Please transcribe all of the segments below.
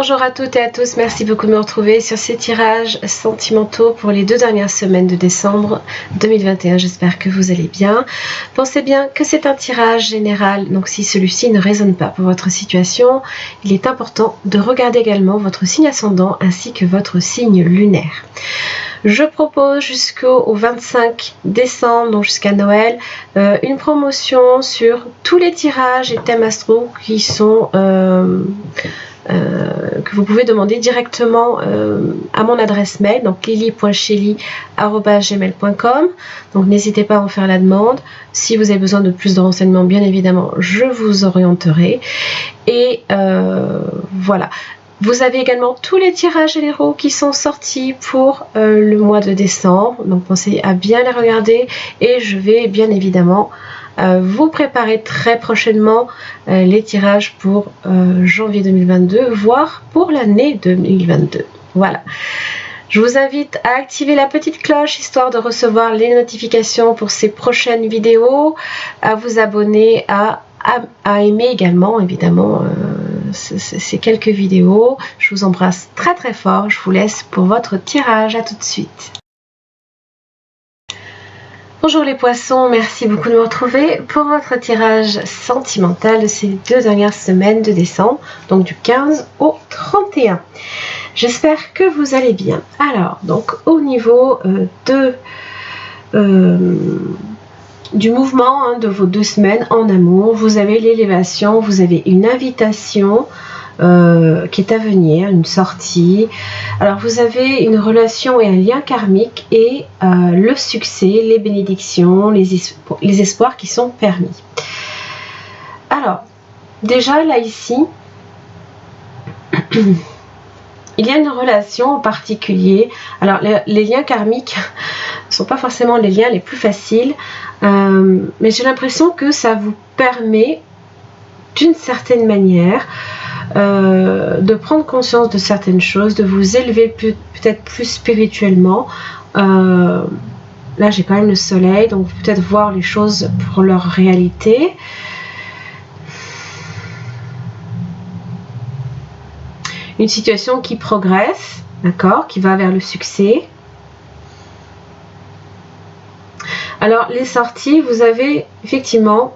Bonjour à toutes et à tous, merci beaucoup de me retrouver sur ces tirages sentimentaux pour les 2 dernières semaines de décembre 2021. J'espère que vous allez bien. Pensez bien que c'est un tirage général, donc si celui-ci ne résonne pas pour votre situation, il est important de regarder également votre signe ascendant ainsi que votre signe lunaire. Je propose jusqu'au 25 décembre, donc jusqu'à Noël, une promotion sur tous les tirages et thèmes astro qui sont... que vous pouvez demander directement à mon adresse mail, donc lily.chely@gmail.com. Donc n'hésitez pas à en faire la demande. Si vous avez besoin de plus de renseignements, bien évidemment, je vous orienterai. Et voilà. Vous avez également tous les tirages généraux qui sont sortis pour le mois de décembre. Donc pensez à bien les regarder et je vais bien évidemment vous préparez très prochainement les tirages pour janvier 2022, voire pour l'année 2022. Voilà. Je vous invite à activer la petite cloche histoire de recevoir les notifications pour ces prochaines vidéos, à vous abonner, à aimer également évidemment ces quelques vidéos. Je vous embrasse très très fort. Je vous laisse pour votre tirage. À tout de suite. Bonjour les poissons, merci beaucoup de me retrouver pour votre tirage sentimental de ces 2 dernières semaines de décembre, donc du 15 au 31. J'espère que vous allez bien. Alors, donc au niveau du mouvement de vos 2 semaines en amour, vous avez l'élévation, vous avez une invitation qui est à venir, une sortie. Alors vous avez une relation et un lien karmique et le succès, les bénédictions, les espoirs qui sont permis. Alors déjà là ici il y a une relation en particulier. Alors les liens karmiques ne sont pas forcément les liens les plus faciles, mais j'ai l'impression que ça vous permet d'une certaine manière de prendre conscience de certaines choses, de vous élever peut-être plus spirituellement. Là j'ai quand même le soleil, donc peut-être voir les choses pour leur réalité. Une situation qui progresse, d'accord, qui va vers le succès. Alors les sorties, vous avez effectivement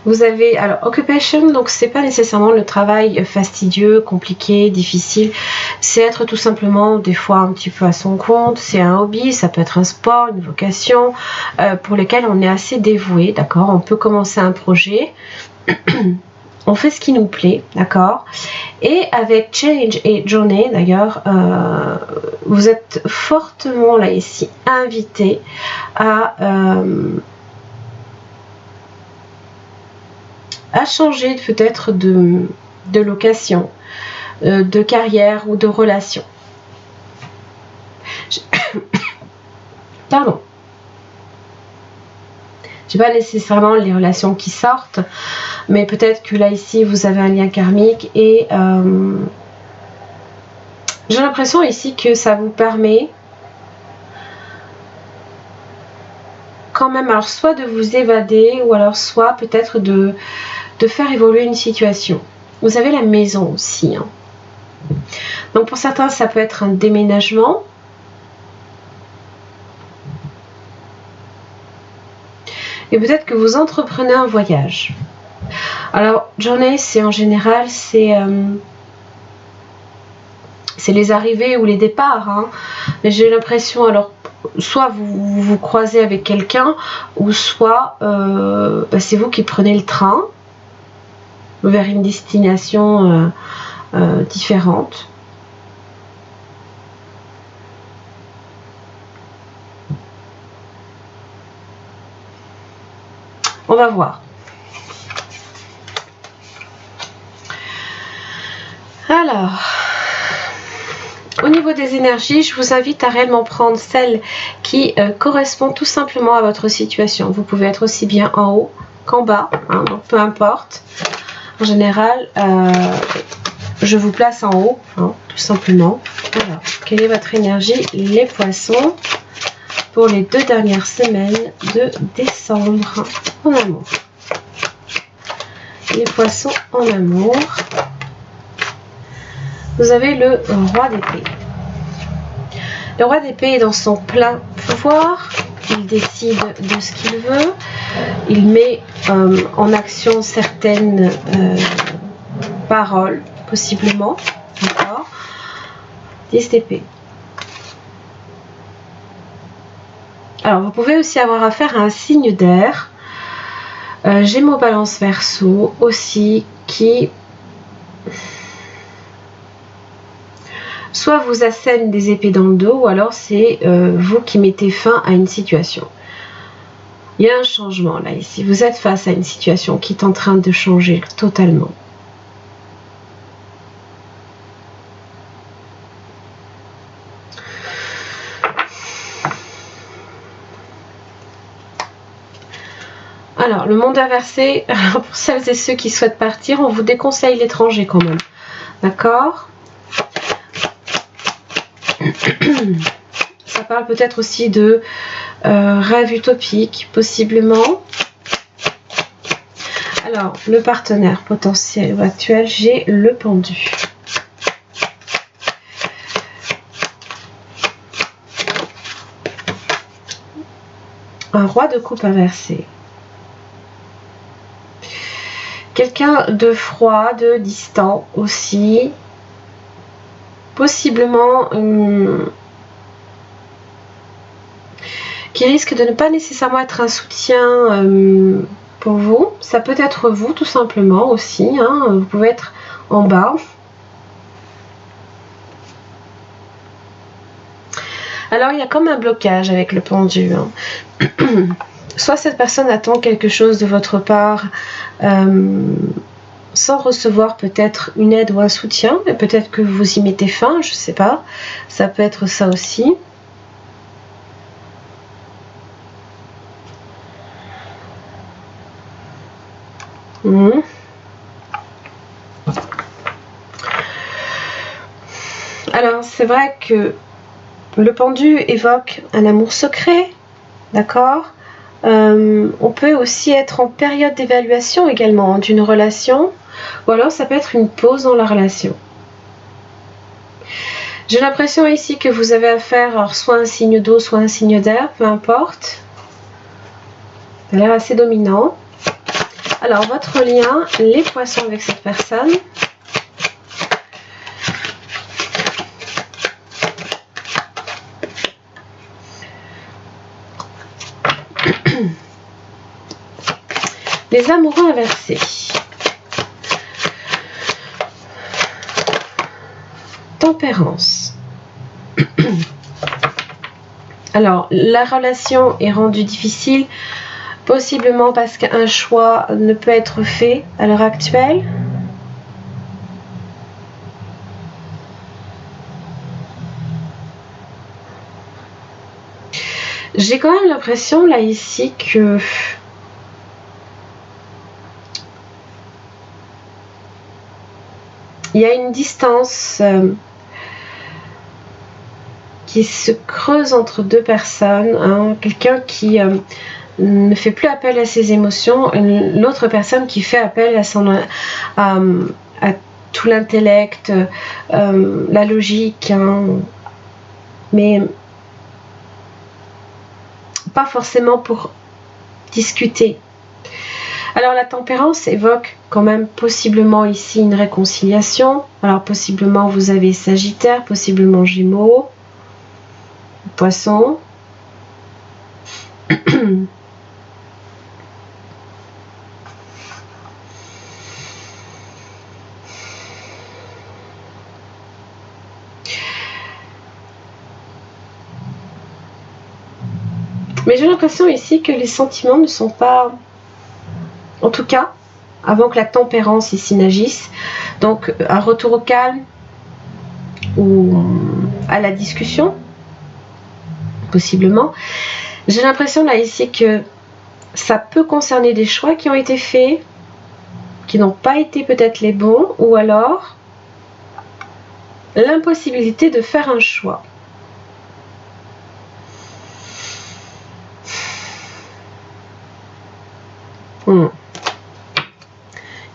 vous avez alors occupation, donc c'est pas nécessairement le travail fastidieux, compliqué, difficile, c'est être tout simplement des fois un petit peu à son compte, c'est un hobby, ça peut être un sport, une vocation pour lesquels on est assez dévoué, d'accord. On peut commencer un projet on fait ce qui nous plaît, d'accord. Et avec Change et Journey, d'ailleurs, vous êtes fortement là ici invité à changer peut-être de location, de carrière ou de relation. Pardon. Je n'ai pas nécessairement les relations qui sortent, mais peut-être que là ici vous avez un lien karmique et j'ai l'impression ici que ça vous permet quand même, alors soit de vous évader ou alors soit peut-être de faire évoluer une situation. Vous avez la maison aussi, hein. Donc pour certains ça peut être un déménagement. Et peut-être que vous entreprenez un voyage. Alors, journée, c'est en général, c'est les arrivées ou les départs. Hein. Mais j'ai l'impression, alors, soit vous vous croisez avec quelqu'un, ou soit c'est vous qui prenez le train vers une destination différente. On va voir. Alors, au niveau des énergies, je vous invite à réellement prendre celle qui correspond tout simplement à votre situation. Vous pouvez être aussi bien en haut qu'en bas, hein, donc peu importe. En général, je vous place en haut, hein, tout simplement. Alors, quelle est votre énergie, les poissons, pour les 2 dernières semaines de décembre en amour? Les poissons en amour vous avez le roi d'épée. Le roi d'épée est dans son plein pouvoir. Il décide de ce qu'il veut. Il met en action certaines paroles, possiblement. D'accord. 10 d'épée. Alors, vous pouvez aussi avoir affaire à un signe d'air. Gémeaux, Balance, Verseau aussi, qui soit vous assène des épées dans le dos, ou alors c'est vous qui mettez fin à une situation. Il y a un changement là, ici. Vous êtes face à une situation qui est en train de changer totalement. Alors, le monde inversé, pour celles et ceux qui souhaitent partir, on vous déconseille l'étranger quand même. D'accord ? Ça parle peut-être aussi de rêve utopique, possiblement. Alors, le partenaire potentiel ou actuel, j'ai le pendu. Un roi de coupe inversé. Quelqu'un de froid, de distant aussi. Possiblement qui risque de ne pas nécessairement être un soutien pour vous. Ça peut être vous tout simplement aussi. Hein. Vous pouvez être en bas. Alors il y a comme un blocage avec le pendu. Hein. Soit cette personne attend quelque chose de votre part sans recevoir peut-être une aide ou un soutien, mais peut-être que vous y mettez fin, je ne sais pas. Ça peut être ça aussi. Alors c'est vrai que le pendu évoque un amour secret, d'accord. On peut aussi être en période d'évaluation également d'une relation, ou alors ça peut être une pause dans la relation. J'ai l'impression ici que vous avez affaire à soit un signe d'eau, soit un signe d'air, peu importe. Ça a l'air assez dominant. Alors votre lien, les poissons avec cette personne. Les amoureux inversés. Tempérance. Alors, la relation est rendue difficile, possiblement parce qu'un choix ne peut être fait à l'heure actuelle. J'ai quand même l'impression là ici que il y a une distance qui se creuse entre deux personnes, hein. Quelqu'un qui ne fait plus appel à ses émotions, l'autre personne qui fait appel à tout l'intellect, la logique, hein. Mais pas forcément pour discuter. Alors la tempérance évoque quand même possiblement ici une réconciliation. Alors possiblement vous avez Sagittaire, possiblement Gémeaux, Poisson. Mais j'ai l'impression ici que les sentiments ne sont pas, en tout cas, avant que la tempérance ici n'agisse. Donc un retour au calme ou à la discussion, possiblement. J'ai l'impression là ici que ça peut concerner des choix qui ont été faits, qui n'ont pas été peut-être les bons, ou alors l'impossibilité de faire un choix.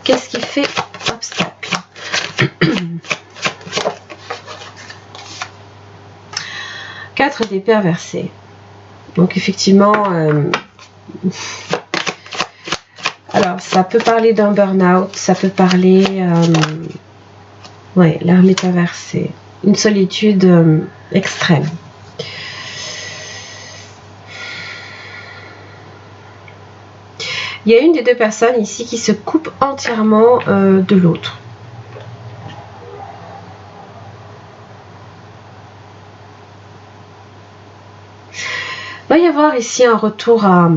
Qu'est-ce qui fait obstacle? 4 d'épée inversée. Donc effectivement, alors ça peut parler d'un burn-out, ça peut parler, ouais, l'ermite inversée, une solitude extrême. Il y a une des deux personnes ici qui se coupe entièrement de l'autre. Il va y avoir ici un retour à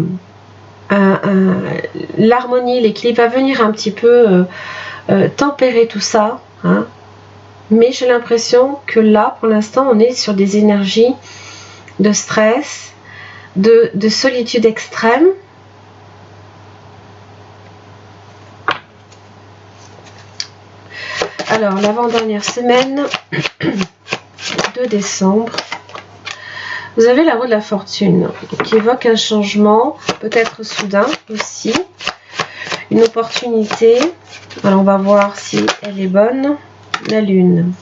l'harmonie, l'équilibre, va venir un petit peu tempérer tout ça. Hein. Mais j'ai l'impression que là, pour l'instant, on est sur des énergies de stress, de solitude extrême. Alors, l'avant-dernière semaine de décembre, vous avez la roue de la fortune qui évoque un changement, peut-être soudain aussi, une opportunité. Alors, on va voir si elle est bonne. La lune.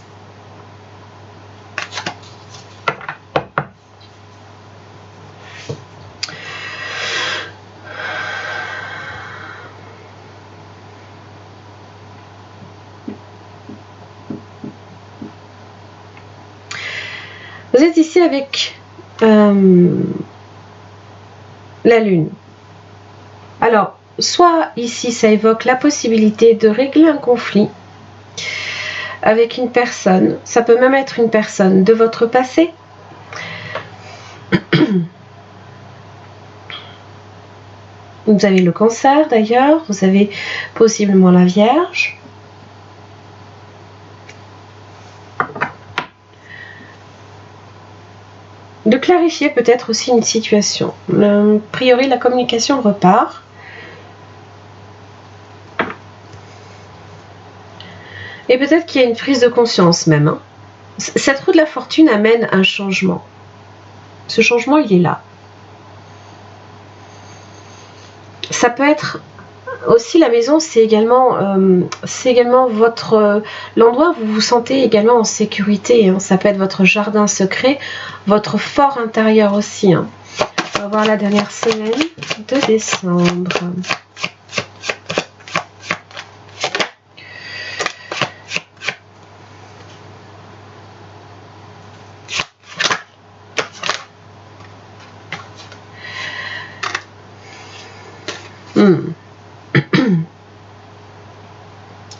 Vous êtes ici avec la lune. Alors, soit ici, ça évoque la possibilité de régler un conflit avec une personne. Ça peut même être une personne de votre passé. Vous avez le cancer d'ailleurs. Vous avez possiblement la Vierge. De clarifier peut-être aussi une situation. A priori, la communication repart. Et peut-être qu'il y a une prise de conscience même. Hein. Cette roue de la fortune amène un changement. Ce changement, il est là. Ça peut être aussi la maison, c'est également votre l'endroit où vous vous sentez également en sécurité. Hein. Ça peut être votre jardin secret, votre fort intérieur aussi. Hein. On va voir la dernière semaine de décembre.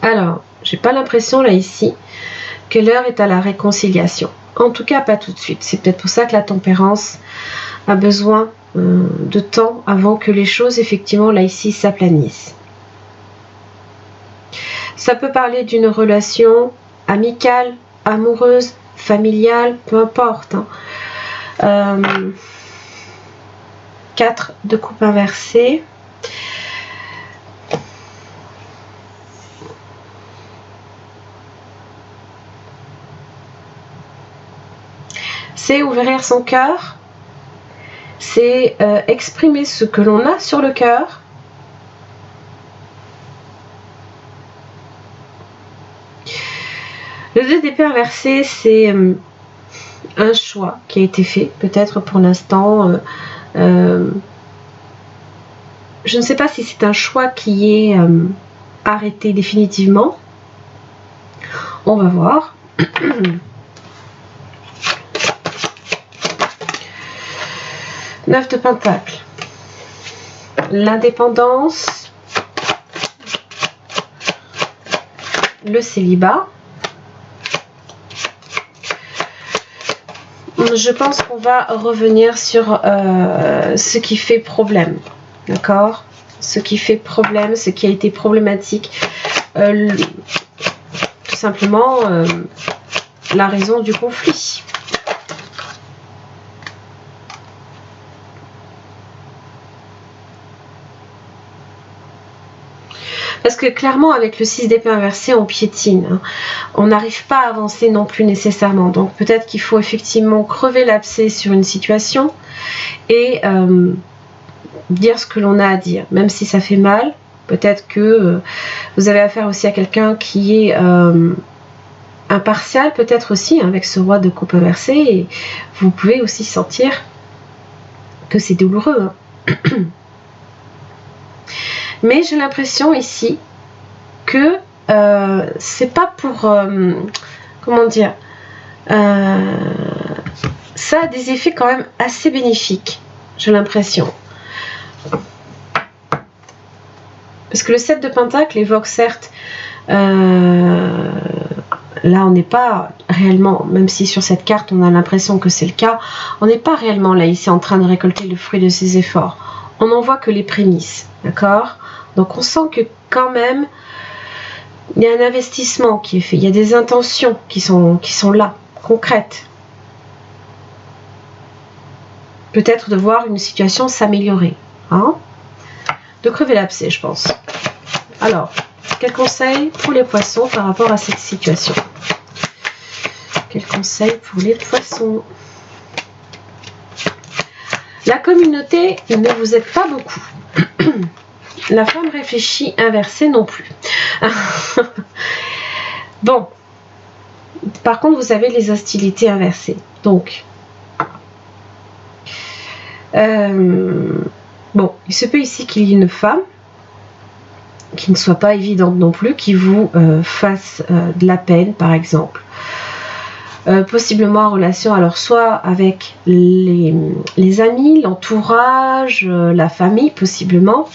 Alors, j'ai pas l'impression là ici que l'heure est à la réconciliation. En tout cas, pas tout de suite. C'est peut-être pour ça que la tempérance a besoin de temps avant que les choses, effectivement, là ici, s'aplanissent. Ça peut parler d'une relation amicale, amoureuse, familiale, peu importe. Hein. 4 de coupe inversée. C'est ouvrir son cœur, c'est exprimer ce que l'on a sur le cœur. Le 2 d'épée inversé, c'est un choix qui a été fait, peut-être pour l'instant. Je ne sais pas si c'est un choix qui est arrêté définitivement. On va voir. 9 de Pentacles. L'indépendance. Le célibat. Je pense qu'on va revenir sur ce qui fait problème. D'accord ? Ce qui fait problème, ce qui a été problématique. Tout simplement, la raison du conflit. Parce que clairement, avec le 6 d'épée inversé, on piétine. Hein. On n'arrive pas à avancer non plus nécessairement. Donc peut-être qu'il faut effectivement crever l'abcès sur une situation et dire ce que l'on a à dire. Même si ça fait mal, peut-être que vous avez affaire aussi à quelqu'un qui est un impartial peut-être aussi, hein, avec ce roi de coupe inversé, et vous pouvez aussi sentir que c'est douloureux. Hein. Mais j'ai l'impression ici que c'est pas pour... comment dire, ça a des effets quand même assez bénéfiques, j'ai l'impression. Parce que le 7 de Pentacle évoque certes, là on n'est pas réellement, même si sur cette carte on a l'impression que c'est le cas, on n'est pas réellement là ici en train de récolter le fruit de ses efforts. On n'en voit que les prémices, d'accord? Donc on sent que quand même, il y a un investissement qui est fait, il y a des intentions qui sont là, concrètes. Peut-être de voir une situation s'améliorer. Hein, de crever l'abcès, je pense. Alors, quel conseil pour les poissons par rapport à cette situation? Quel conseil pour les poissons? La communauté ne vous aide pas beaucoup. La femme réfléchie inversée non plus. Bon. Par contre, vous avez les hostilités inversées. Donc, bon, il se peut ici qu'il y ait une femme qui ne soit pas évidente non plus, qui vous fasse de la peine, par exemple. Possiblement en relation, alors soit avec les amis, l'entourage, la famille, possiblement.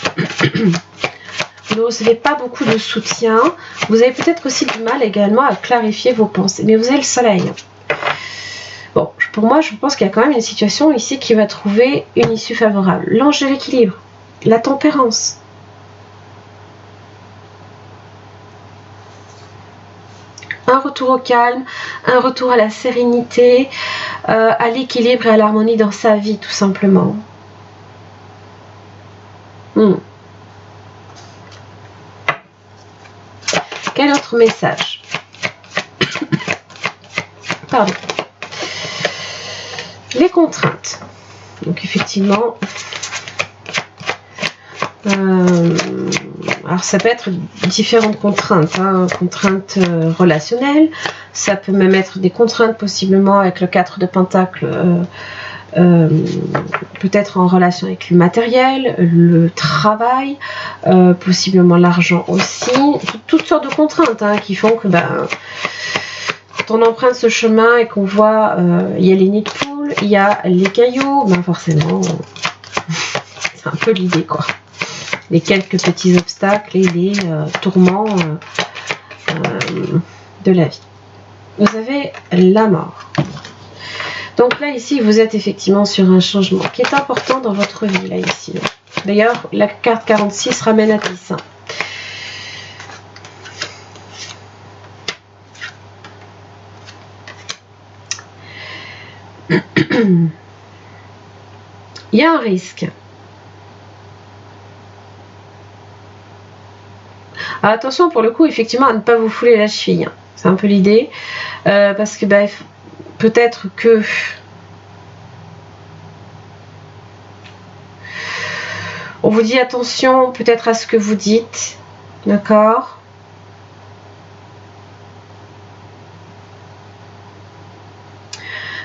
Vous ne recevez pas beaucoup de soutien. Vous avez peut-être aussi du mal également à clarifier vos pensées. Mais vous avez le soleil. Bon, pour moi, je pense qu'il y a quand même une situation ici qui va trouver une issue favorable. L'ange de l'équilibre, la tempérance. Un retour au calme, un retour à la sérénité, à l'équilibre et à l'harmonie dans sa vie, tout simplement. Quel autre message? Pardon. Les contraintes. Donc effectivement, alors ça peut être différentes contraintes, hein, contraintes relationnelles, ça peut même être des contraintes possiblement avec le 4 de Pentacle, peut-être en relation avec le matériel, le travail, possiblement l'argent aussi, toutes sortes de contraintes hein, qui font que quand on emprunte ce chemin et qu'on voit il y a les nids de poules, il y a les cailloux, forcément c'est un peu l'idée quoi. Les quelques petits obstacles et les tourments de la vie. Vous avez la mort. Donc là, ici, vous êtes effectivement sur un changement qui est important dans votre vie, là, ici. D'ailleurs, la carte 46 ramène à 10. Il y a un risque. Alors, attention pour le coup effectivement à ne pas vous fouler la cheville, hein. C'est un peu l'idée, parce que peut-être que on vous dit attention peut-être à ce que vous dites, d'accord?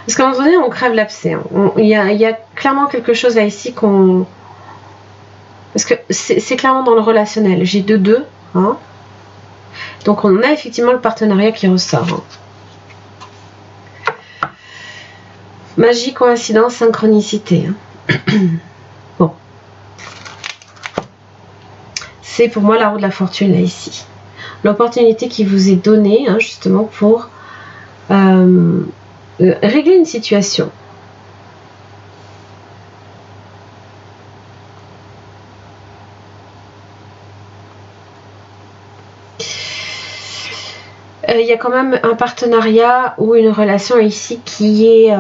Parce qu'à un moment donné on crève l'abcès, hein. Il y a clairement quelque chose là ici qu'on... Parce que c'est clairement dans le relationnel, j'ai 2-2. Hein, donc on a effectivement le partenariat qui ressort. Hein. Magie, coïncidence, synchronicité. Hein. Bon. C'est pour moi la roue de la fortune là ici. L'opportunité qui vous est donnée hein, justement pour régler une situation. Il y a quand même un partenariat ou une relation ici qui est,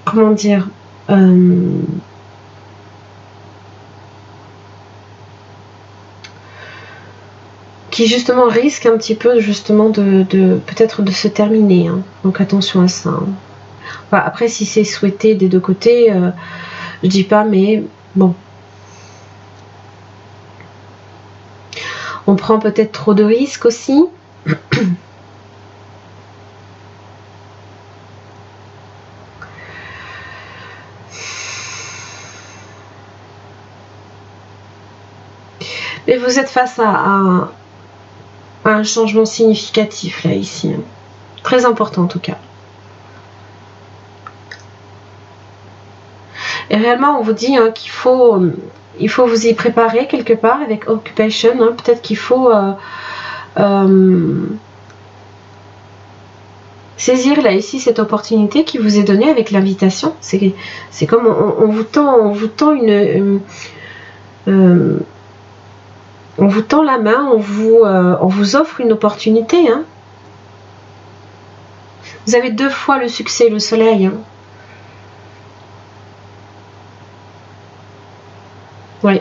comment dire, qui justement risque un petit peu justement de peut-être de se terminer. Hein. Donc attention à ça. Hein. Enfin, après, si c'est souhaité des deux côtés, je dis pas, mais bon. On prend peut-être trop de risques aussi. Et vous êtes face à un changement significatif là, ici. Très important en tout cas. Et réellement, on vous dit qu'il faut vous y préparer quelque part avec occupation. Peut-être qu'il faut saisir là ici cette opportunité qui vous est donnée avec l'invitation. C'est comme on vous tend on vous tend la main, on vous offre une opportunité. Vous avez 2 fois le succès, le soleil. Oui.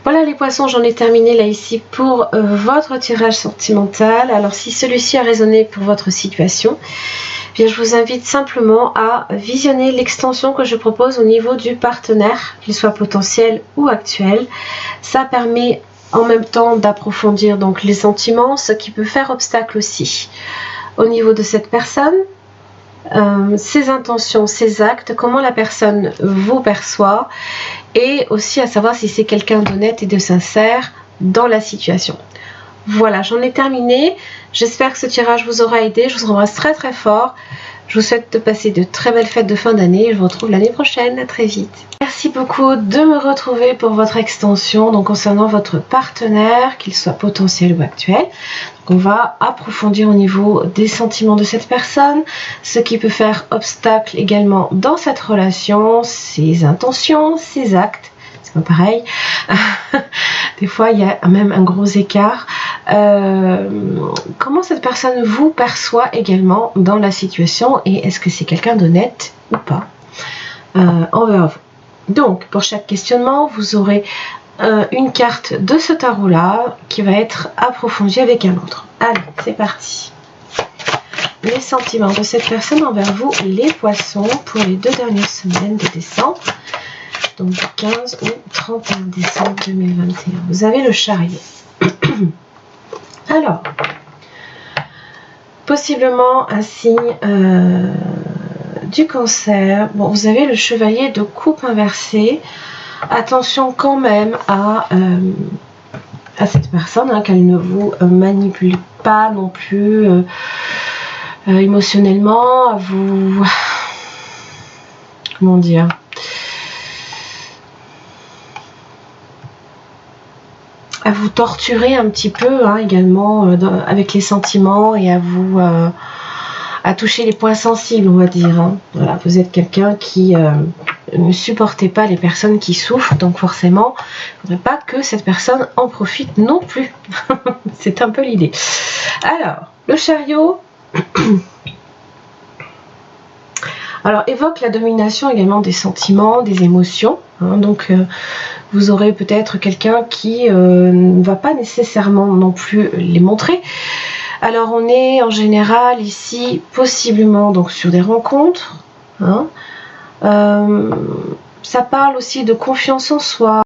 Voilà les poissons, j'en ai terminé là ici pour votre tirage sentimental. Alors si celui-ci a résonné pour votre situation, bien, je vous invite simplement à visionner l'extension que je propose au niveau du partenaire, qu'il soit potentiel ou actuel. Ça permet en même temps d'approfondir donc les sentiments, ce qui peut faire obstacle aussi au niveau de cette personne. Ses intentions, ses actes, comment la personne vous perçoit, et aussi à savoir si c'est quelqu'un d'honnête et de sincère dans la situation. Voilà, j'en ai terminé. J'espère que ce tirage vous aura aidé. Je vous embrasse très très fort. Je vous souhaite de passer de très belles fêtes de fin d'année. Je vous retrouve l'année prochaine. À très vite. Merci beaucoup de me retrouver pour votre extension. Donc concernant votre partenaire, qu'il soit potentiel ou actuel. Donc on va approfondir au niveau des sentiments de cette personne, ce qui peut faire obstacle également dans cette relation, ses intentions, ses actes. C'est pas pareil. Des fois, il y a même un gros écart. Comment cette personne vous perçoit également dans la situation, et est-ce que c'est quelqu'un d'honnête ou pas envers vous. Donc, pour chaque questionnement, vous aurez une carte de ce tarot-là qui va être approfondie avec un autre. Allez, c'est parti. Les sentiments de cette personne envers vous, les poissons, pour les 2 dernières semaines de décembre. Donc du 15 au 31 décembre 2021. Vous avez le chariot. Alors, possiblement un signe du cancer. Bon, vous avez le chevalier de coupe inversé. Attention quand même à cette personne, qu'elle ne vous manipule pas non plus émotionnellement, à vous... Comment dire ? À vous torturer un petit peu également avec les sentiments, et à vous à toucher les points sensibles, on va dire. Voilà, vous êtes quelqu'un qui ne supportez pas les personnes qui souffrent, donc forcément, il ne faudrait pas que cette personne en profite non plus. C'est un peu l'idée. Alors, le chariot alors évoque la domination également des sentiments, des émotions. Donc vous aurez peut-être quelqu'un qui ne va pas nécessairement non plus les montrer. Alors on est en général ici possiblement donc sur des rencontres. Ça parle aussi de confiance en soi.